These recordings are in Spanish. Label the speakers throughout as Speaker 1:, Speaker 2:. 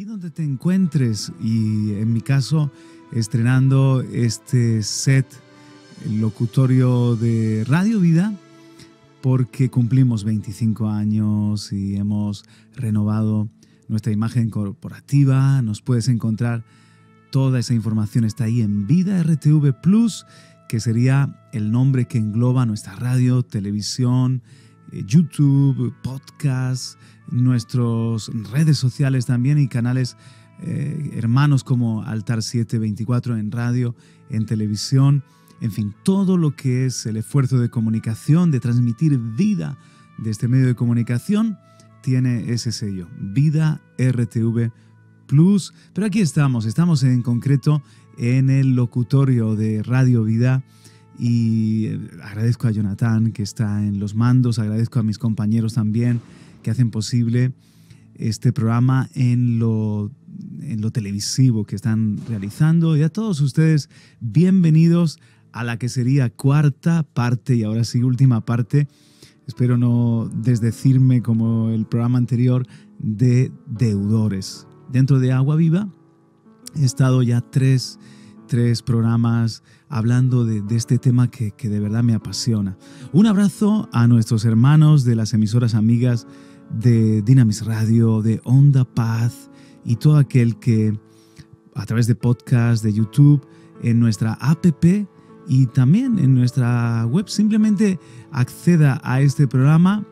Speaker 1: donde te encuentres, y en mi caso estrenando este set locutorio de Radio Vida porque cumplimos 25 años y hemos renovado nuestra imagen corporativa. Nos puedes encontrar, toda esa información está ahí en Vida RTV Plus, que sería el nombre que engloba nuestra radio, televisión, YouTube, podcast, nuestras redes sociales también y canales hermanos como Altar 724 en radio, en televisión, en fin, todo lo que es el esfuerzo de comunicación, de transmitir vida de este medio de comunicación, tiene ese sello, Vida RTV Plus. Pero aquí estamos en concreto en el locutorio de Radio Vida. Y agradezco a Jonathan, que está en los mandos, agradezco a mis compañeros también que hacen posible este programa en lo televisivo que están realizando. Y a todos ustedes, bienvenidos a la que sería cuarta parte y ahora sí última parte. Espero no desdecirme como el programa anterior de deudores. Dentro de Agua Viva he estado ya tres programas hablando de este tema que de verdad me apasiona. Un abrazo a nuestros hermanos de las emisoras amigas de Dynamis Radio, de Onda Paz y todo aquel que a través de podcast, de YouTube, en nuestra app y también en nuestra web simplemente acceda a este programa.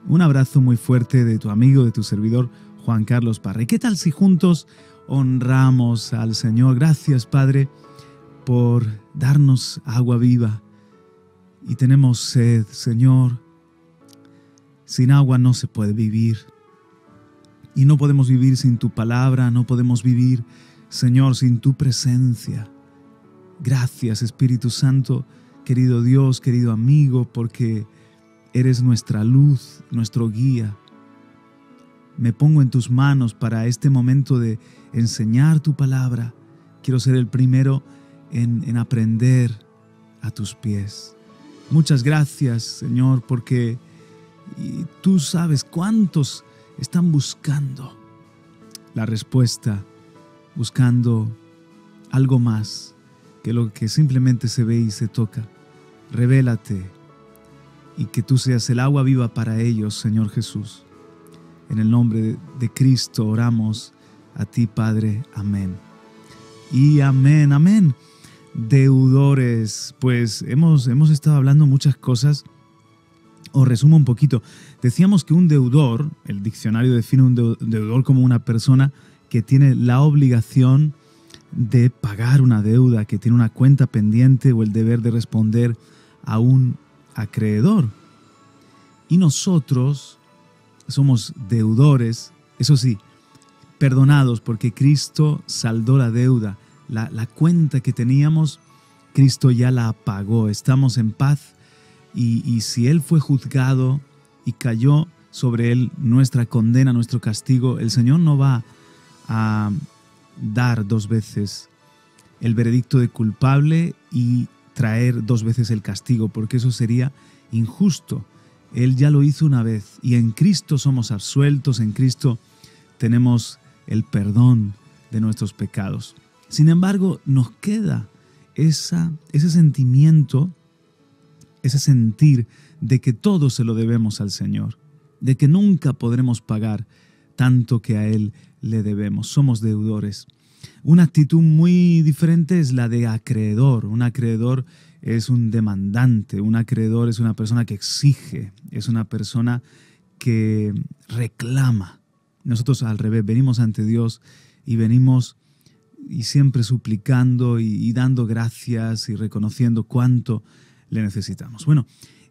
Speaker 1: Un abrazo muy fuerte de tu amigo, de tu servidor Juan Carlos Parra. ¿Y qué tal si juntos honramos al Señor? Gracias, Padre, por darnos agua viva. Y tenemos sed, Señor. Sin agua no se puede vivir. Y no podemos vivir sin tu palabra, no podemos vivir, Señor, sin tu presencia. Gracias, Espíritu Santo, querido Dios, querido amigo, porque eres nuestra luz, nuestro guía. Me pongo en tus manos para este momento de enseñar tu palabra. Quiero ser el primero en aprender a tus pies. Muchas gracias, Señor, porque tú sabes cuántos están buscando la respuesta, buscando algo más que lo que simplemente se ve y se toca. Revélate y que tú seas el agua viva para ellos, Señor Jesús. En el nombre de Cristo oramos a ti, Padre. Amén. Y amén, amén. Deudores, pues hemos estado hablando muchas cosas. Os resumo un poquito. Decíamos que un deudor, el diccionario define un deudor como una persona que tiene la obligación de pagar una deuda, que tiene una cuenta pendiente o el deber de responder a un acreedor. Y nosotros somos deudores, eso sí, perdonados porque Cristo saldó la deuda. La cuenta que teníamos, Cristo ya la pagó. Estamos en paz y si Él fue juzgado y cayó sobre Él nuestra condena, nuestro castigo, el Señor no va a dar dos veces el veredicto de culpable y traer dos veces el castigo, porque eso sería injusto. Él ya lo hizo una vez y en Cristo somos absueltos, en Cristo tenemos el perdón de nuestros pecados. Sin embargo, nos queda ese sentimiento, ese sentir de que todo se lo debemos al Señor, de que nunca podremos pagar tanto que a Él le debemos. Somos deudores. Una actitud muy diferente es la de acreedor. Un acreedor es un demandante, un acreedor es una persona que exige, es una persona que reclama. Nosotros al revés, venimos ante Dios y venimos y siempre suplicando y dando gracias y reconociendo cuánto le necesitamos. Bueno,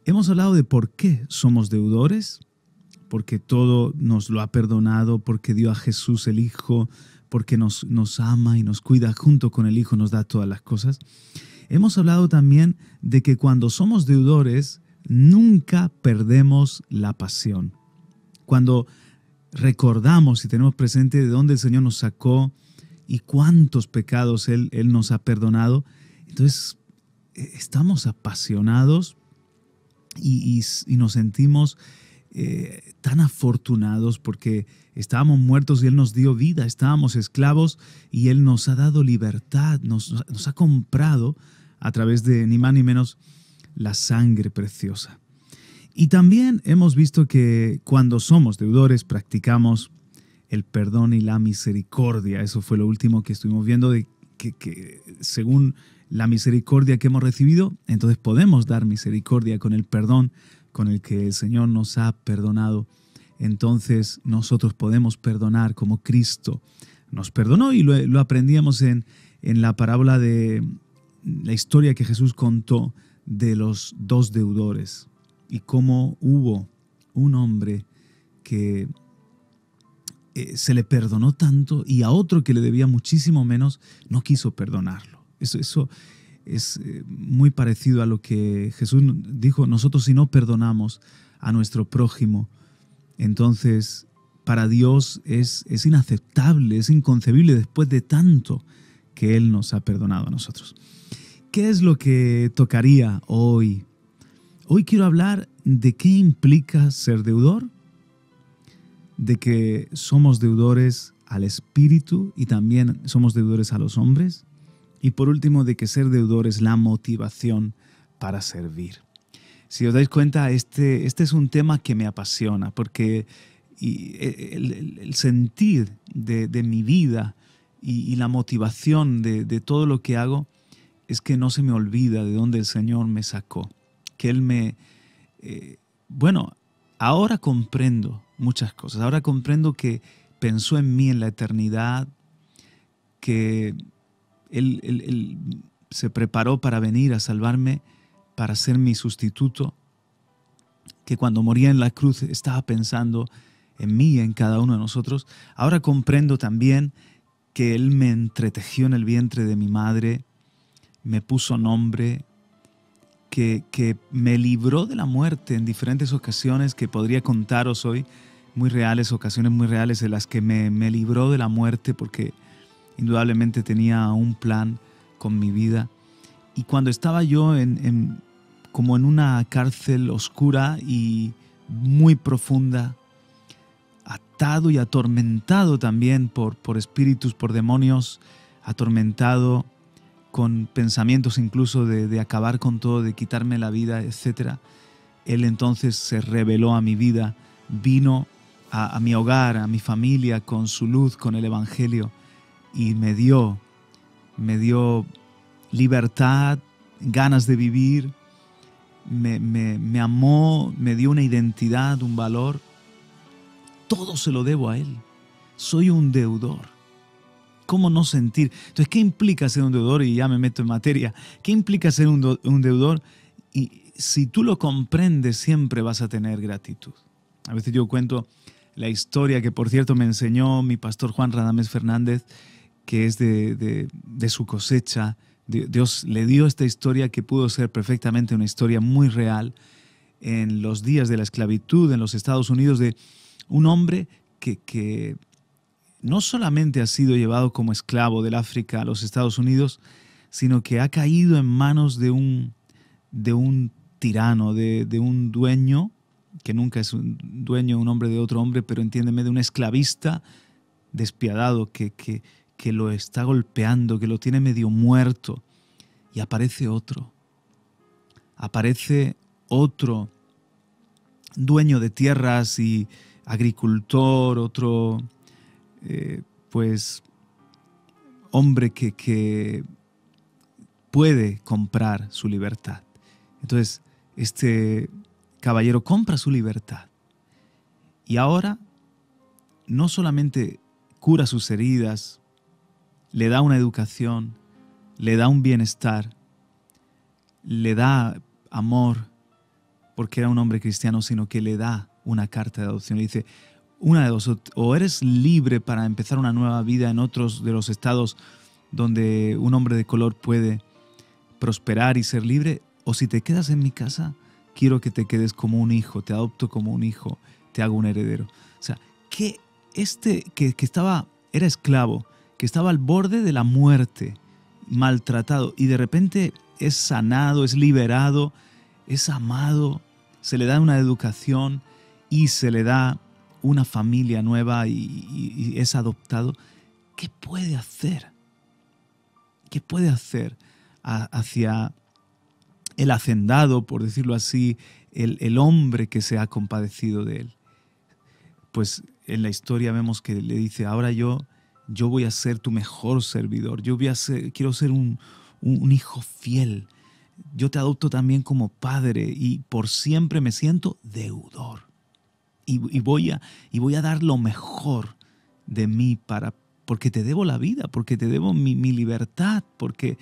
Speaker 1: hemos hablado de por qué somos deudores, porque todo nos lo ha perdonado, porque dio a Jesús el Hijo, porque nos ama y nos cuida junto con el Hijo, nos da todas las cosas. Hemos hablado también de que cuando somos deudores, nunca perdemos la pasión. Cuando recordamos y tenemos presente de dónde el Señor nos sacó y cuántos pecados Él nos ha perdonado, entonces estamos apasionados y nos sentimos tan afortunados porque estábamos muertos y Él nos dio vida, estábamos esclavos y Él nos ha dado libertad, nos ha comprado a través de ni más ni menos la sangre preciosa. Y también hemos visto que cuando somos deudores practicamos el perdón y la misericordia. Eso fue lo último que estuvimos viendo, de que según la misericordia que hemos recibido, entonces podemos dar misericordia con el perdón con el que el Señor nos ha perdonado. Entonces nosotros podemos perdonar como Cristo nos perdonó, y lo aprendíamos en la parábola de la historia que Jesús contó de los dos deudores y cómo hubo un hombre que se le perdonó tanto y a otro que le debía muchísimo menos no quiso perdonarlo. Eso es muy parecido a lo que Jesús dijo: nosotros si no perdonamos a nuestro prójimo, entonces para Dios es inaceptable, es inconcebible después de tanto que Él nos ha perdonado a nosotros. ¿Qué es lo que tocaría hoy? Hoy quiero hablar de qué implica ser deudor, de que somos deudores al Espíritu y también somos deudores a los hombres. Y por último, de que ser deudor es la motivación para servir. Si os dais cuenta, este es un tema que me apasiona, porque el sentir de mi vida y la motivación de todo lo que hago es que no se me olvida de dónde el Señor me sacó. Que Él me... ahora comprendo muchas cosas. Ahora comprendo que pensó en mí en la eternidad, que Él se preparó para venir a salvarme, para ser mi sustituto, que cuando moría en la cruz estaba pensando en mí y en cada uno de nosotros. Ahora comprendo también que Él me entretejió en el vientre de mi madre, me puso nombre, que me libró de la muerte en diferentes ocasiones que podría contaros hoy, muy reales, ocasiones muy reales en las que me libró de la muerte, porque indudablemente tenía un plan con mi vida. Y cuando estaba yo como en una cárcel oscura y muy profunda, atado y atormentado también por espíritus, por demonios, atormentado con pensamientos incluso de acabar con todo, de quitarme la vida, etc. Él entonces se reveló a mi vida, vino a mi hogar, a mi familia, con su luz, con el Evangelio, y me dio libertad, ganas de vivir, me amó, me dio una identidad, un valor. Todo se lo debo a Él. Soy un deudor. ¿Cómo no sentir? Entonces, ¿qué implica ser un deudor? Y ya me meto en materia. ¿Qué implica ser un deudor? Y si tú lo comprendes, siempre vas a tener gratitud. A veces yo cuento la historia que, por cierto, me enseñó mi pastor Juan Radamés Fernández, que es de su cosecha. Dios le dio esta historia que pudo ser perfectamente una historia muy real en los días de la esclavitud en los Estados Unidos, de un hombre que no solamente ha sido llevado como esclavo del África a los Estados Unidos, sino que ha caído en manos de un tirano, de un dueño, que nunca es un dueño, un hombre de otro hombre, pero entiéndeme, de un esclavista despiadado que lo está golpeando, que lo tiene medio muerto. Y aparece otro dueño de tierras y agricultor, otro hombre que puede comprar su libertad. Entonces, este caballero compra su libertad y ahora no solamente cura sus heridas, le da una educación, le da un bienestar, le da amor, porque era un hombre cristiano, sino que le da una carta de adopción. Le dice, una de dos, o eres libre para empezar una nueva vida en otros de los estados donde un hombre de color puede prosperar y ser libre, o si te quedas en mi casa, quiero que te quedes como un hijo, te adopto como un hijo, te hago un heredero. O sea, que era esclavo, que estaba al borde de la muerte, maltratado, y de repente es sanado, es liberado, es amado, se le da una educación y se le da una familia nueva y es adoptado, ¿qué puede hacer? ¿Qué puede hacer hacia el hacendado, por decirlo así, el hombre que se ha compadecido de él? Pues en la historia vemos que le dice, ahora yo voy a ser tu mejor servidor, quiero ser un hijo fiel, yo te adopto también como padre y por siempre me siento deudor. Y voy a dar lo mejor de mí porque te debo la vida, porque te debo mi libertad, porque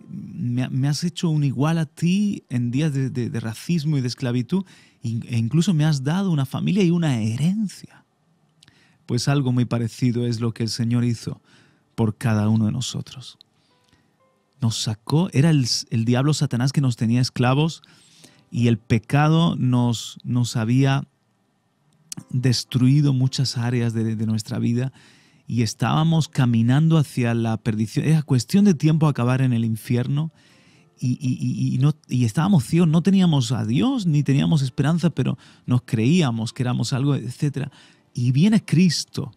Speaker 1: me has hecho un igual a ti en días de racismo y de esclavitud, e incluso me has dado una familia y una herencia. Pues algo muy parecido es lo que el Señor hizo por cada uno de nosotros. Nos sacó, era el diablo Satanás que nos tenía esclavos y el pecado nos había destruido muchas áreas de nuestra vida y estábamos caminando hacia la perdición. Era cuestión de tiempo acabar en el infierno y estábamos ciegos, no teníamos a Dios ni teníamos esperanza, pero nos creíamos que éramos algo, etc. Y viene Cristo,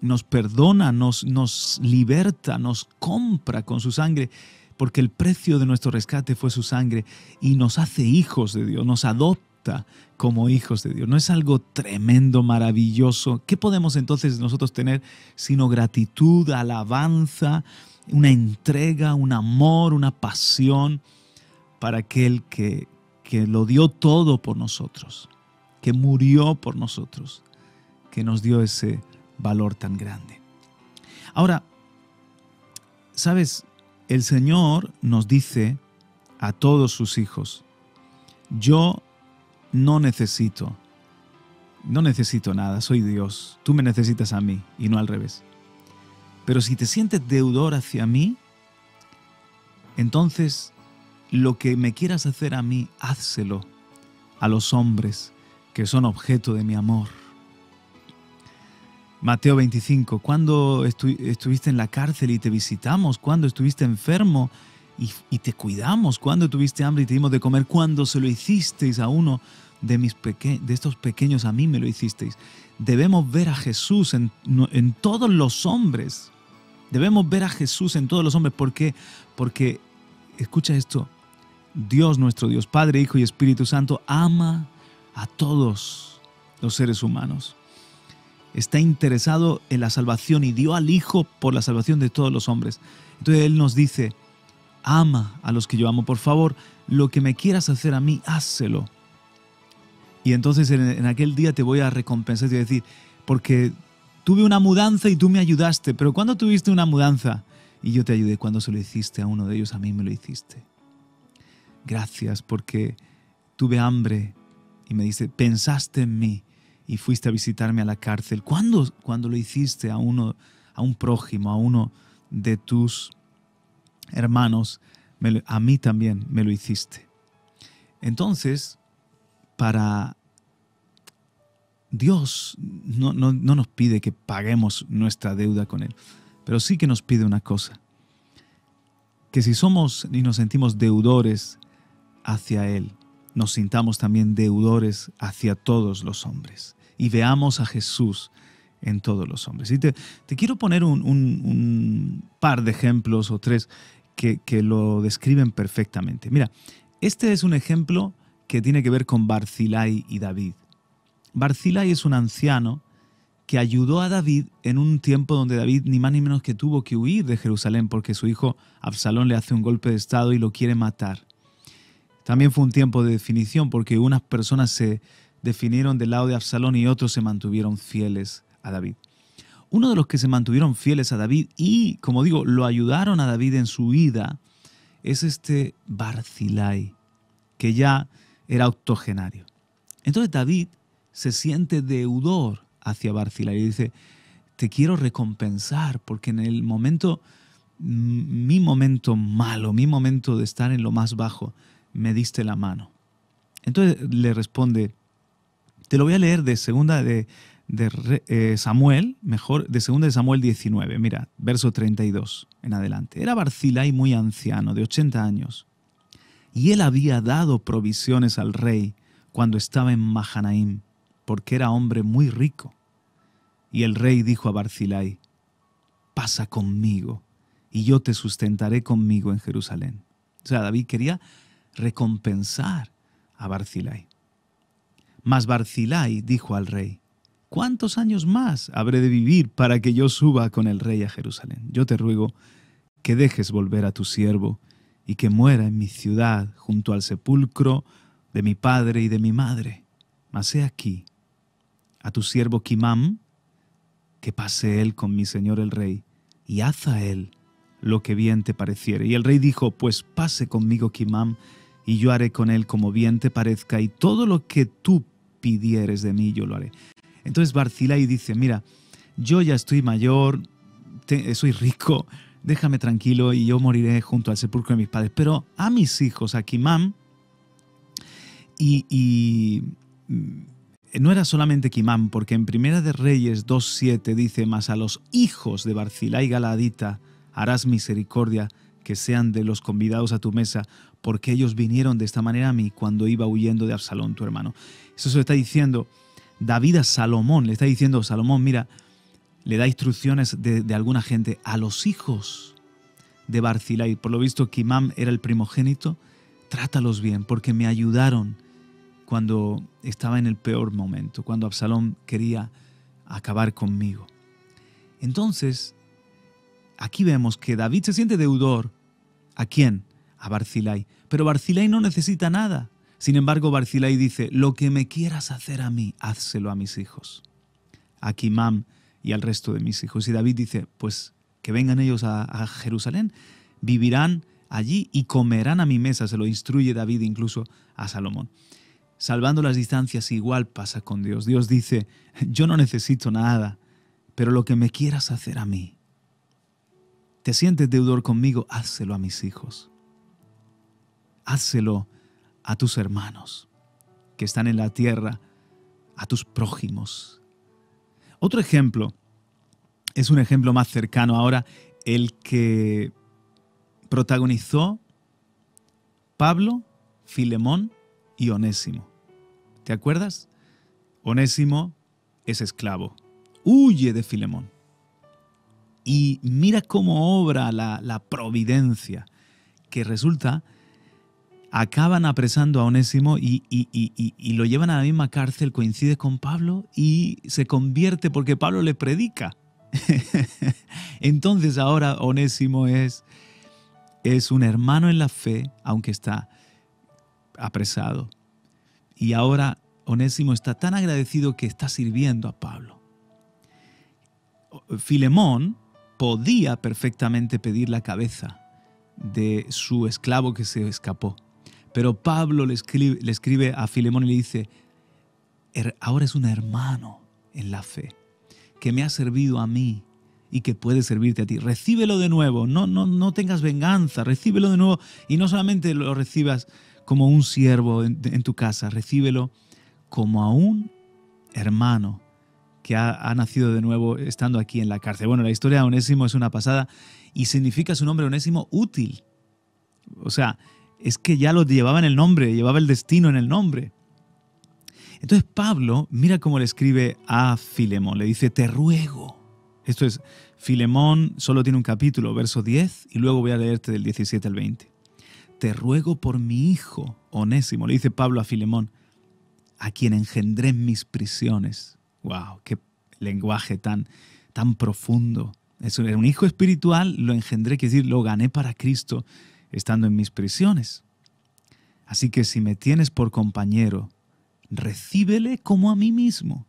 Speaker 1: nos perdona, nos liberta, nos compra con su sangre, porque el precio de nuestro rescate fue su sangre y nos hace hijos de Dios, nos adopta como hijos de Dios. ¿No es algo tremendo, maravilloso? ¿Qué podemos entonces nosotros tener sino gratitud, alabanza, una entrega, un amor, una pasión para aquel que lo dio todo por nosotros, que murió por nosotros, que nos dio ese valor tan grande? Ahora, ¿sabes? El Señor nos dice a todos sus hijos, yo no necesito nada, soy Dios, tú me necesitas a mí y no al revés. Pero si te sientes deudor hacia mí, entonces lo que me quieras hacer a mí, házselo a los hombres que son objeto de mi amor. Mateo 25, ¿cuándo estuviste en la cárcel y te visitamos? ¿Cuándo estuviste enfermo y te cuidamos? ¿Cuándo tuviste hambre y te dimos de comer? ¿Cuándo se lo hicisteis a uno de estos pequeños, a mí me lo hicisteis? Debemos ver a Jesús en todos los hombres. Debemos ver a Jesús en todos los hombres. ¿Por qué? Porque, escucha esto, Dios, nuestro Dios, Padre, Hijo y Espíritu Santo, ama a todos los seres humanos. Está interesado en la salvación y dio al Hijo por la salvación de todos los hombres. Entonces Él nos dice, ama a los que yo amo. Por favor, lo que me quieras hacer a mí, házselo. Y entonces en aquel día te voy a recompensar y te voy a decir, porque tuve una mudanza y tú me ayudaste. Pero ¿cuándo tuviste una mudanza? Y yo te ayudé. Cuando se lo hiciste a uno de ellos, a mí me lo hiciste. Gracias porque tuve hambre y me dice, pensaste en mí y fuiste a visitarme a la cárcel. ¿Cuándo lo hiciste a un prójimo, a uno de tus hermanos? A mí también me lo hiciste. Entonces, para Dios no nos pide que paguemos nuestra deuda con Él, pero sí que nos pide una cosa, que si somos y nos sentimos deudores hacia Él, nos sintamos también deudores hacia todos los hombres y veamos a Jesús en todos los hombres. Y te quiero poner un par de ejemplos o tres que lo describen perfectamente. Mira, este es un ejemplo que tiene que ver con Barzillai y David. Barzillai es un anciano que ayudó a David en un tiempo donde David ni más ni menos que tuvo que huir de Jerusalén porque su hijo Absalón le hace un golpe de estado y lo quiere matar. También fue un tiempo de definición porque unas personas se definieron del lado de Absalón y otros se mantuvieron fieles a David. Uno de los que se mantuvieron fieles a David y, como digo, lo ayudaron a David en su huida es este Barzillai, que ya era octogenario. Entonces David se siente deudor hacia Barzillai y dice, te quiero recompensar porque en el momento, mi momento malo, mi momento de estar en lo más bajo, me diste la mano. Entonces le responde, te lo voy a leer de segunda de Samuel, mejor, de segunda de Samuel 19, mira, verso 32 en adelante. Era Barzillai muy anciano, de 80 años, y él había dado provisiones al rey cuando estaba en Mahanaim. porque era hombre muy rico. Y el rey dijo a Barzillai: pasa conmigo, y yo te sustentaré conmigo en Jerusalén. O sea, David quería recompensar a Barzillai. Mas Barzillai dijo al rey: ¿cuántos años más habré de vivir para que yo suba con el rey a Jerusalén? Yo te ruego que dejes volver a tu siervo y que muera en mi ciudad junto al sepulcro de mi padre y de mi madre. Mas he aquí a tu siervo Quimam, que pase él con mi señor el rey, y haz a él lo que bien te pareciere. Y el rey dijo: pues pase conmigo Quimam, y yo haré con él como bien te parezca, y todo lo que tú pidieres de mí yo lo haré. Entonces Barzillai dice: mira, yo ya estoy mayor, soy rico, déjame tranquilo y yo moriré junto al sepulcro de mis padres. Pero a mis hijos, a Quimam, y no era solamente Quimam, porque en Primera de Reyes 2:7 dice: mas a los hijos de Barzillai Galaadita harás misericordia, que sean de los convidados a tu mesa, porque ellos vinieron de esta manera a mí cuando iba huyendo de Absalón tu hermano. Eso se lo está diciendo David a Salomón. Le está diciendo: Salomón, mira, le da instrucciones de alguna gente a los hijos de Barzillai. Por lo visto, Quimam era el primogénito. Trátalos bien, porque me ayudaron cuando estaba en el peor momento, cuando Absalón quería acabar conmigo. Entonces, aquí vemos que David se siente deudor. ¿A quién? A Barzillai. Pero Barzillai no necesita nada. Sin embargo, Barzillai dice: lo que me quieras hacer a mí, házselo a mis hijos, a Quimam y al resto de mis hijos. Y David dice: pues que vengan ellos a Jerusalén, vivirán allí y comerán a mi mesa. Se lo instruye David incluso a Salomón. Salvando las distancias, igual pasa con Dios. Dios dice: yo no necesito nada, pero lo que me quieras hacer a mí, te sientes deudor conmigo, házselo a mis hijos. Házselo a tus hermanos que están en la tierra, a tus prójimos. Otro ejemplo, es un ejemplo más cercano ahora, el que protagonizó Pablo, Filemón y Onésimo. ¿Te acuerdas? Onésimo es esclavo, huye de Filemón. Y mira cómo obra la providencia, que resulta, acaban apresando a Onésimo y lo llevan a la misma cárcel, coincide con Pablo y se convierte porque Pablo le predica. Entonces ahora Onésimo es un hermano en la fe, aunque está apresado. Y ahora Onésimo está tan agradecido que está sirviendo a Pablo. Filemón podía perfectamente pedir la cabeza de su esclavo que se escapó. Pero Pablo le escribe a Filemón y le dice: ahora es un hermano en la fe, que me ha servido a mí y que puede servirte a ti. Recíbelo de nuevo, no tengas venganza, recíbelo de nuevo. Y no solamente lo recibas como un siervo en tu casa, recíbelo como a un hermano que ha nacido de nuevo estando aquí en la cárcel. Bueno, la historia de Onésimo es una pasada y significa su nombre Onésimo útil. O sea, es que ya lo llevaba en el nombre, llevaba el destino en el nombre. Entonces Pablo, mira cómo le escribe a Filemón, le dice: te ruego. Esto es, Filemón solo tiene un capítulo, verso 10, y luego voy a leerte del 17 al 20. Te ruego por mi hijo Onésimo, le dice Pablo a Filemón, a quien engendré en mis prisiones. ¡Wow! ¡Qué lenguaje tan profundo! Es un hijo espiritual, lo engendré, quiere decir, lo gané para Cristo estando en mis prisiones. Así que si me tienes por compañero, recíbele como a mí mismo.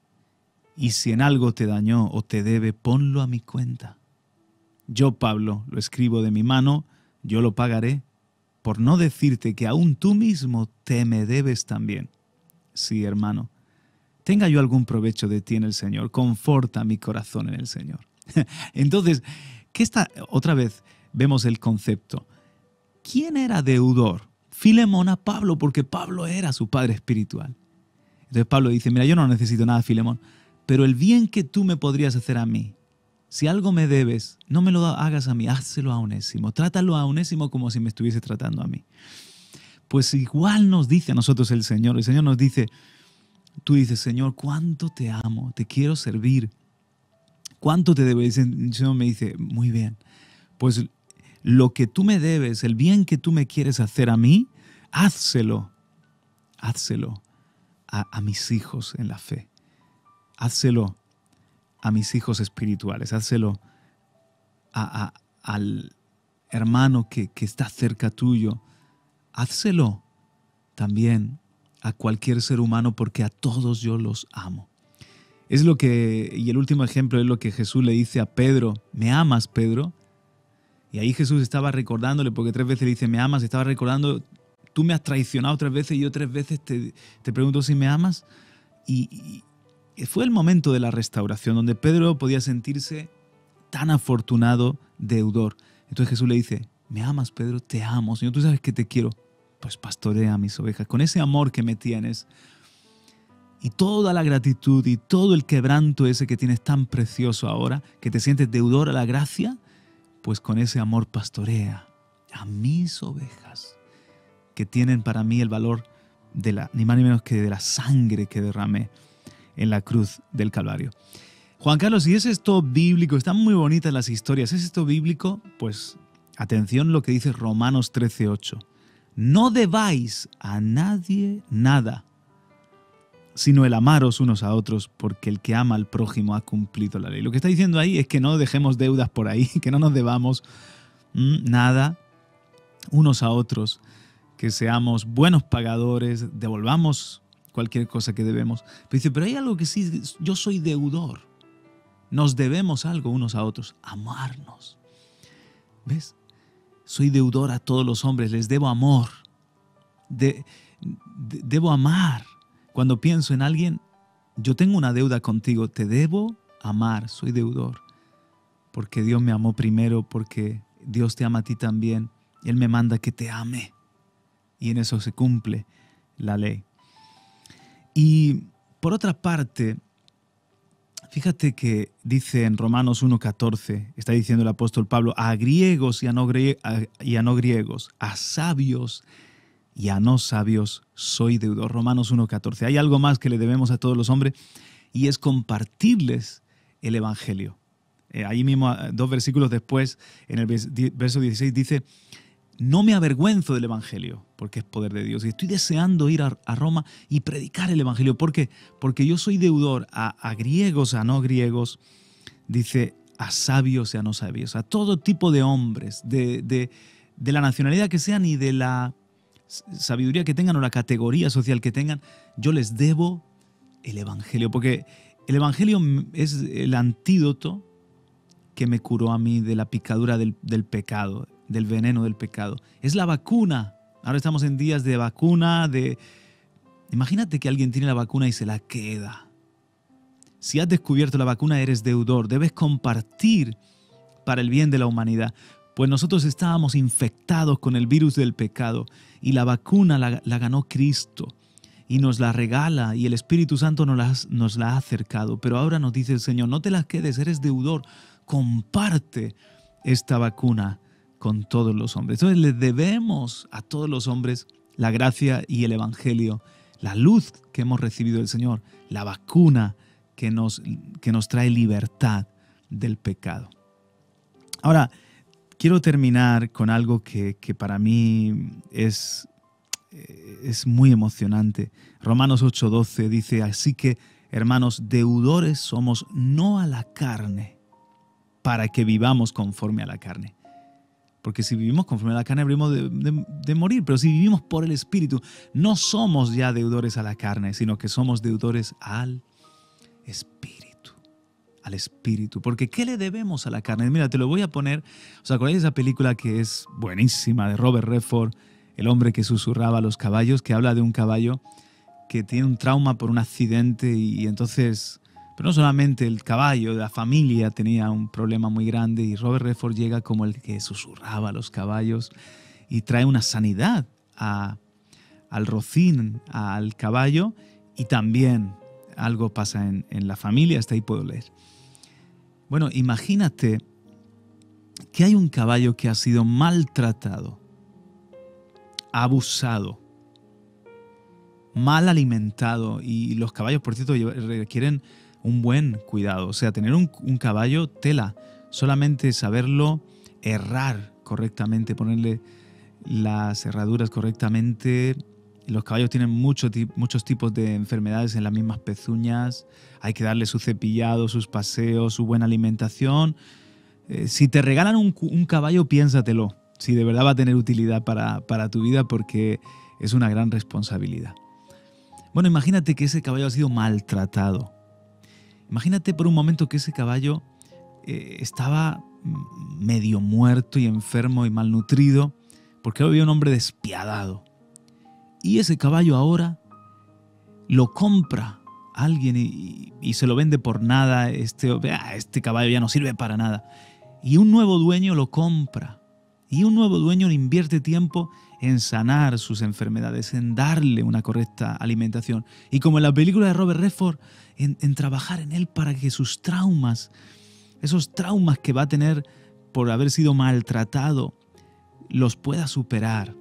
Speaker 1: Y si en algo te dañó o te debe, ponlo a mi cuenta. Yo, Pablo, lo escribo de mi mano, yo lo pagaré, por no decirte que aún tú mismo te me debes también. Sí, hermano, tenga yo algún provecho de ti en el Señor, conforta mi corazón en el Señor. Entonces, otra vez vemos el concepto. ¿Quién era deudor? Filemón a Pablo, porque Pablo era su padre espiritual. Entonces Pablo dice: mira, yo no necesito nada, Filemón, pero el bien que tú me podrías hacer a mí, si algo me debes, no me lo hagas a mí, házelo a Onésimo. Trátalo a Onésimo como si me estuviese tratando a mí. Pues igual nos dice a nosotros el Señor. El Señor nos dice: tú dices, Señor, ¿cuánto te amo? Te quiero servir. ¿Cuánto te debo? Y el Señor me dice, muy bien, pues lo que tú me debes, el bien que tú me quieres hacer a mí, házselo a mis hijos en la fe. Házselo a mis hijos espirituales. Házselo al hermano que está cerca tuyo. Házselo también a cualquier ser humano, porque a todos yo los amo. Es lo que, y el último ejemplo es lo que Jesús le dice a Pedro, ¿me amas, Pedro? Y ahí Jesús estaba recordándole, porque 3 veces le dice, ¿me amas? Estaba recordando, tú me has traicionado 3 veces y yo 3 veces te pregunto si me amas. Y fue el momento de la restauración, donde Pedro podía sentirse tan afortunado, deudor. Entonces Jesús le dice, ¿me amas, Pedro? Te amo, Señor, tú sabes que te quiero. Pues pastorea mis ovejas. Con ese amor que me tienes, y toda la gratitud y todo el quebranto ese que tienes tan precioso ahora, que te sientes deudor a la gracia, pues con ese amor pastorea a mis ovejas, que tienen para mí el valor de ni más ni menos que de la sangre que derramé en la cruz del Calvario. Juan Carlos, si es esto bíblico, están muy bonitas las historias, ¿es esto bíblico? Pues atención lo que dice Romanos 13:8. No debáis a nadie nada, sino el amaros unos a otros, porque el que ama al prójimo ha cumplido la ley. Lo que está diciendo ahí es que no dejemos deudas por ahí, que no nos debamos nada unos a otros, que seamos buenos pagadores, devolvamos cualquier cosa que debemos. Pero dice, pero hay algo que sí, yo soy deudor. Nos debemos algo unos a otros, amarnos. ¿Ves? Soy deudor a todos los hombres, les debo amor. Debo amar. Cuando pienso en alguien, yo tengo una deuda contigo, te debo amar, soy deudor. Porque Dios me amó primero, porque Dios te ama a ti también. Él me manda que te ame. Y en eso se cumple la ley. Y por otra parte, fíjate que dice en Romanos 1:14, está diciendo el apóstol Pablo, a griegos y a no griegos, a sabios y a no sabios soy deudor. Romanos 1:14. Hay algo más que le debemos a todos los hombres y es compartirles el Evangelio. Ahí mismo, 2 versículos después, en el verso 16 dice, no me avergüenzo del Evangelio, porque es poder de Dios. Y estoy deseando ir a Roma y predicar el Evangelio. ¿Por qué? Porque yo soy deudor a griegos, a no griegos, dice, a sabios y a no sabios, a todo tipo de hombres, de la nacionalidad que sean y de la sabiduría que tengan o la categoría social que tengan, yo les debo el Evangelio, porque el Evangelio es el antídoto que me curó a mí de la picadura del pecado, del veneno del pecado. Es la vacuna. Ahora estamos en días de vacuna, Imagínate que alguien tiene la vacuna y se la queda. Si has descubierto la vacuna, eres deudor. Debes compartir para el bien de la humanidad. Pues nosotros estábamos infectados con el virus del pecado y la vacuna la ganó Cristo y nos la regala y el Espíritu Santo nos la ha acercado. Pero ahora nos dice el Señor, no te las quedes, eres deudor, comparte esta vacuna con todos los hombres. Entonces le debemos a todos los hombres la gracia y el Evangelio, la luz que hemos recibido del Señor, la vacuna que nos trae libertad del pecado. Ahora, quiero terminar con algo que para mí es muy emocionante. Romanos 8:12 dice, así que, hermanos, deudores somos no a la carne, para que vivamos conforme a la carne. Porque si vivimos conforme a la carne, habríamos de morir. Pero si vivimos por el Espíritu, no somos ya deudores a la carne, sino que somos deudores al Espíritu. Al Espíritu. Porque ¿qué le debemos a la carne? Mira, te lo voy a poner. ¿Os acordáis de esa película que es buenísima de Robert Redford, el hombre que susurraba a los caballos, que habla de un caballo que tiene un trauma por un accidente y entonces... Pero no solamente el caballo, la familia tenía un problema muy grande y Robert Redford llega como el que susurraba a los caballos y trae una sanidad al rocín, al caballo, y también algo pasa en la familia, hasta ahí puedo leer. Bueno, imagínate que hay un caballo que ha sido maltratado, abusado, mal alimentado. Y los caballos, por cierto, requieren un buen cuidado. O sea, tener un caballo, tela, solamente saberlo herrar correctamente, ponerle las herraduras correctamente. Los caballos tienen muchos tipos de enfermedades en las mismas pezuñas. Hay que darle su cepillado, sus paseos, su buena alimentación. Si te regalan un caballo, piénsatelo. Si de verdad va a tener utilidad para tu vida, porque es una gran responsabilidad. Bueno, imagínate que ese caballo ha sido maltratado. Imagínate por un momento que ese caballo estaba medio muerto y enfermo y malnutrido, porque había un hombre despiadado. Y ese caballo ahora lo compra alguien y se lo vende por nada. Este caballo ya no sirve para nada. Y un nuevo dueño lo compra. Y un nuevo dueño le invierte tiempo en sanar sus enfermedades, en darle una correcta alimentación. Y como en la película de Robert Redford, en trabajar en él para que sus traumas, esos traumas que va a tener por haber sido maltratado, los pueda superar.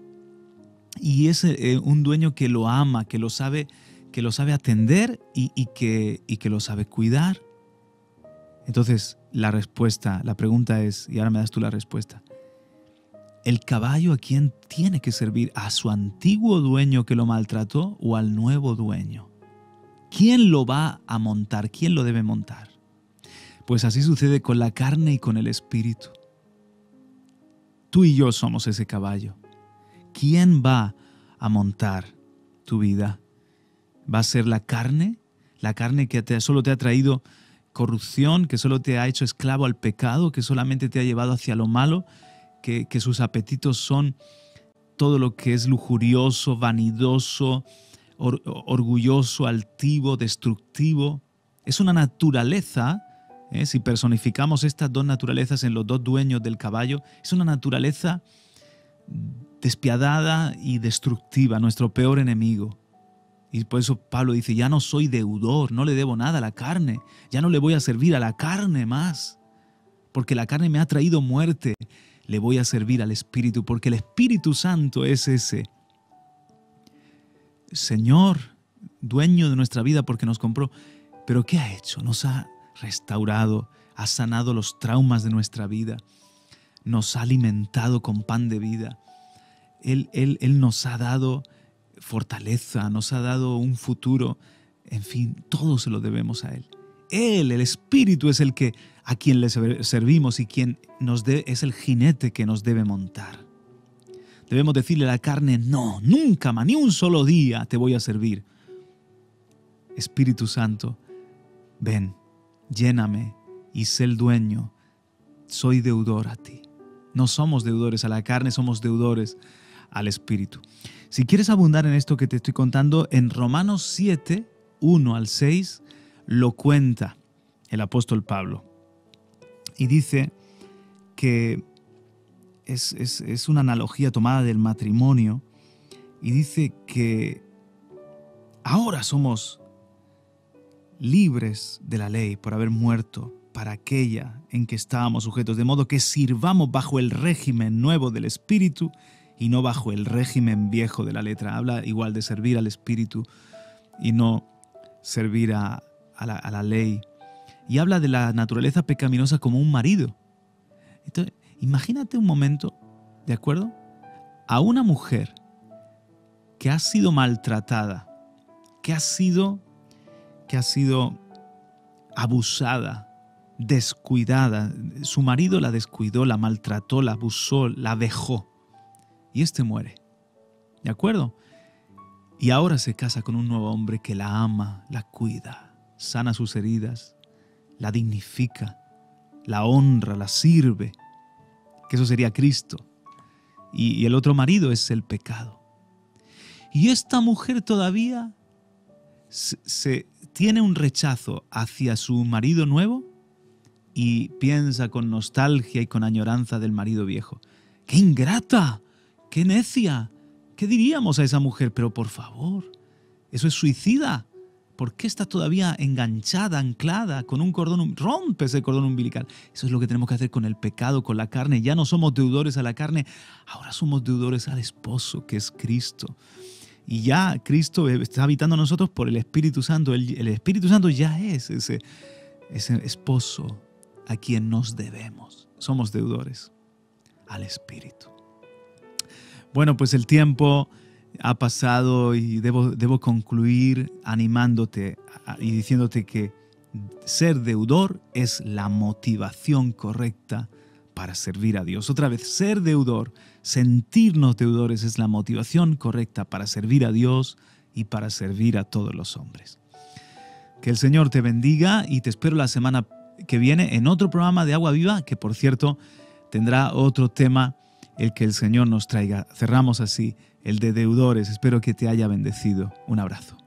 Speaker 1: Y es un dueño que lo ama, que lo sabe atender y que lo sabe cuidar. Entonces, la pregunta es, y ahora me das tú la respuesta. ¿El caballo a quién tiene que servir? ¿A su antiguo dueño que lo maltrató o al nuevo dueño? ¿Quién lo va a montar? ¿Quién lo debe montar? Pues así sucede con la carne y con el espíritu. Tú y yo somos ese caballo. ¿Quién va a montar tu vida? ¿Va a ser la carne? La carne que solo te ha traído corrupción, que solo te ha hecho esclavo al pecado, que solamente te ha llevado hacia lo malo, que sus apetitos son todo lo que es lujurioso, vanidoso, orgulloso, altivo, destructivo. Es una naturaleza, si personificamos estas dos naturalezas en los dos dueños del caballo, es una naturaleza despiadada y destructiva, nuestro peor enemigo. Y por eso Pablo dice, ya no soy deudor, no le debo nada a la carne, ya no le voy a servir a la carne más, porque la carne me ha traído muerte. Le voy a servir al Espíritu, porque el Espíritu Santo es ese Señor, dueño de nuestra vida porque nos compró. Pero ¿qué ha hecho? Nos ha restaurado, ha sanado los traumas de nuestra vida, nos ha alimentado con pan de vida. Él nos ha dado fortaleza, nos ha dado un futuro. En fin, todo se lo debemos a Él. Él, el Espíritu, es a quien le servimos y quien es el jinete que nos debe montar. Debemos decirle a la carne, no, nunca más, ni un solo día te voy a servir. Espíritu Santo, ven, lléname y sé el dueño. Soy deudor a ti. No somos deudores a la carne, somos deudores al Espíritu. Si quieres abundar en esto que te estoy contando, en Romanos 7, 1 al 6, lo cuenta el apóstol Pablo. Y dice que es una analogía tomada del matrimonio. Y dice que ahora somos libres de la ley por haber muerto para aquella en que estábamos sujetos, de modo que sirvamos bajo el régimen nuevo del Espíritu y no bajo el régimen viejo de la letra. Habla igual de servir al Espíritu y no servir a la ley. Y habla de la naturaleza pecaminosa como un marido. Entonces, imagínate un momento, ¿de acuerdo? A una mujer que ha sido maltratada, que ha sido abusada, descuidada. Su marido la descuidó, la maltrató, la abusó, la dejó. Y muere. ¿De acuerdo? Y ahora se casa con un nuevo hombre que la ama, la cuida, sana sus heridas, la dignifica, la honra, la sirve, que eso sería Cristo. Y el otro marido es el pecado. Y esta mujer todavía tiene un rechazo hacia su marido nuevo y piensa con nostalgia y con añoranza del marido viejo. ¡Qué ingrata! ¡Qué necia! ¿Qué diríamos a esa mujer? Pero por favor, eso es suicida. ¿Por qué está todavía enganchada, anclada con un cordón? Rompe ese cordón umbilical. Eso es lo que tenemos que hacer con el pecado, con la carne. Ya no somos deudores a la carne, ahora somos deudores al esposo, que es Cristo. Y ya Cristo está habitando en nosotros por el Espíritu Santo. El Espíritu Santo ya es ese esposo a quien nos debemos. Somos deudores al Espíritu. Bueno, pues el tiempo ha pasado y debo concluir animándote y diciéndote que ser deudor es la motivación correcta para servir a Dios. Otra vez, ser deudor, sentirnos deudores es la motivación correcta para servir a Dios y para servir a todos los hombres. Que el Señor te bendiga y te espero la semana que viene en otro programa de Agua Viva, que por cierto tendrá otro tema, el que el Señor nos traiga. Cerramos así el de deudores. Espero que te haya bendecido. Un abrazo.